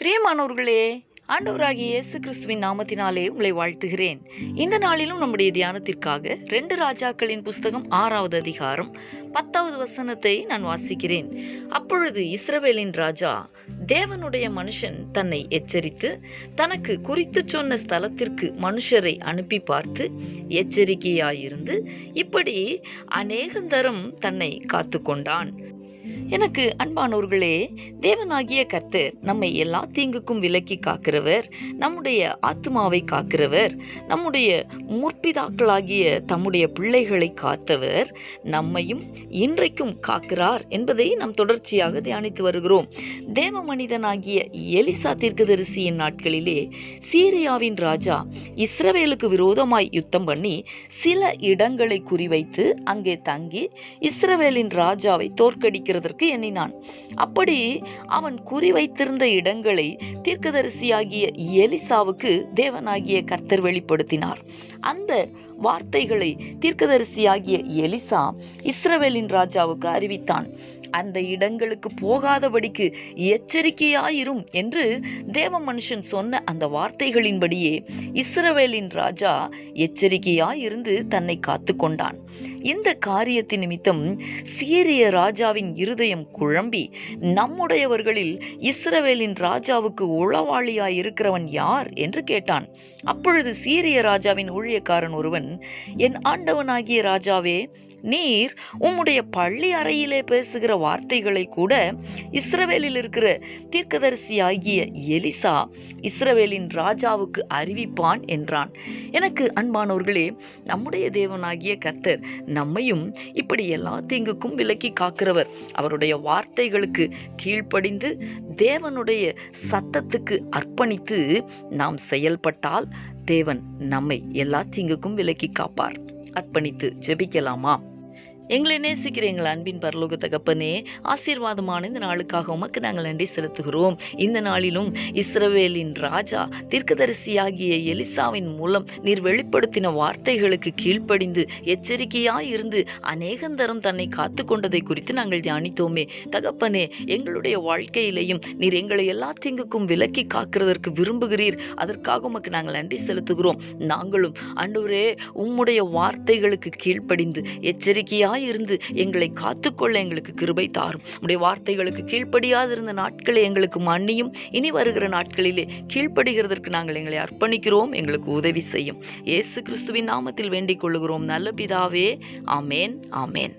பிரியமானவர்களே, ஆண்டவராகிய இயேசு கிறிஸ்துவின் நாமத்தினாலே உங்களை வாழ்த்துகிறேன். இந்த நாளிலும் நம்முடைய தியானத்திற்காக 2 ராஜாக்களின் புஸ்தகம் 6வது அதிகாரம் 10வது வசனத்தை நான் வாசிக்கிறேன். அப்பொழுது இஸ்ரவேலின் ராஜா, தேவனுடைய மனுஷன் தன்னை எச்சரித்து தனக்கு குறித்து சொன்ன ஸ்தலத்திற்கு மனுஷரை அனுப்பி பார்த்து எச்சரிக்கையாயிருந்து இப்படி அநேகந்தரம் தன்னை காத்து கொண்டான். எனக்கு அன்பானவர்களே, தேவனாகிய கர்த்தர் நம்மை எல்லா தீங்குக்கும் விலக்கி காக்கிறவர், நம்முடைய ஆத்மாவை காக்கிறவர், நம்முடைய முற்பிதாக்களாகிய தம்முடைய பிள்ளைகளை காத்தவர், நம்மையும் இன்றைக்கும் காக்கிறார் என்பதை நாம் தொடர்ச்சியாக தியானித்து வருகிறோம். தேவ மனிதனாகிய எலிசா தீர்க்கதரிசியின் நாட்களிலே சீரியாவின் ராஜா இஸ்ரவேலுக்கு விரோதமாய் யுத்தம் பண்ணி சில இடங்களை குறிவைத்து அங்கே தங்கி இஸ்ரவேலின் ராஜாவை தோற்கடிக்கிறதற்கு எண்ணினான். அப்படி அவன் குறிவைத்திருந்த இடங்களை தீர்க்கதரிசியாகிய எலிசாவுக்கு தேவனாகிய கர்த்தர் வெளிப்படுத்தினார். அந்த வார்த்தைகளை தீர்க்கதரிசியாகிய எலிசா இஸ்ரவேலின் ராஜாவுக்கு அறிவித்தான். அந்த இடங்களுக்கு போகாதபடிக்கு எச்சரிக்கையாயிரும் என்று தேவ மனுஷன் சொன்ன அந்த வார்த்தைகளின்படியே இஸ்ரவேலின் ராஜா எச்சரிக்கையாயிருந்து தன்னை காத்து கொண்டான். இந்த காரியத்தின் நிமித்தம் சீரிய ராஜாவின் இருதயம் குழம்பி, நம்முடையவர்களில் இஸ்ரவேலின் ராஜாவுக்கு உளவாளியாய் இருக்கிறவன் யார் என்று கேட்டான். அப்பொழுது சீரிய ராஜாவின் ஊழியக்காரன் ஒருவன், என் ஆண்டவனாகிய ராஜாவே, நீர் உம்முடைய பள்ளி அறையிலே பேசுகிற வார்த்தைகளை கூட இஸ்ரவேலில் இருக்கிற தீர்க்கதரிசியாகிய எலிசா இஸ்ரவேலின் ராஜாவுக்கு அறிவிப்பான் என்றான். எனக்கு அன்பானவர்களே, நம்முடைய தேவனாகிய கர்த்தர் நம்மையும் இப்படி எல்லா தீங்குக்கும் விலக்கி காக்கிறவர். அவருடைய வார்த்தைகளுக்கு கீழ்ப்படிந்து தேவனுடைய சத்தத்துக்கு அர்ப்பணித்து நாம் செயல்பட்டால் தேவன் நம்மை எல்லா தீங்குக்கும் விலக்கி காப்பார். அர்ப்பணித்து ஜெபிக்கலாமா? எங்களை நேசிக்கிற எங்கள் அன்பின் பரலோக தகப்பனே, ஆசீர்வாதமான இந்த நாளுக்காக உமக்கு நாங்கள் நன்றி செலுத்துகிறோம். இந்த நாளிலும் இஸ்ரவேலின் ராஜா தீர்க்கதரிசியாகிய எலிசாவின் மூலம் நீர் வெளிப்படுத்தின வார்த்தைகளுக்கு கீழ்ப்படிந்து எச்சரிக்கையாய் இருந்து அநேகந்தரம் தன்னை காத்து கொண்டதை குறித்து நாங்கள் தியானித்தோமே. தகப்பனே, எங்களுடைய வாழ்க்கையிலையும் நீர் எங்களை எல்லா தீங்குக்கும் விலக்கி காக்கிறதற்கு விரும்புகிறீர். அதற்காக உமக்கு நாங்கள் நன்றி செலுத்துகிறோம். நாங்களும் ஆண்டவரே, உம்முடைய வார்த்தைகளுக்கு கீழ்ப்படிந்து எச்சரிக்கையாய் இருந்து எங்களை காத்துக்கொள்ள எங்களுக்கு கிருபை தாரும். உடைய வார்த்தைகளுக்கு கீழ்ப்படியாதிருந்த நாட்களை எங்களுக்கு மன்னியும். இனி வருகிற நாட்களிலே கீழ்ப்படுகிறதற்கு நாங்கள் எங்களை அர்ப்பணிக்கிறோம். எங்களுக்கு உதவி செய்யும். இயேசு கிறிஸ்துவின் நாமத்தில் வேண்டிக் கொள்ளுகிறோம் நல்ல பிதாவே. ஆமேன், ஆமேன்.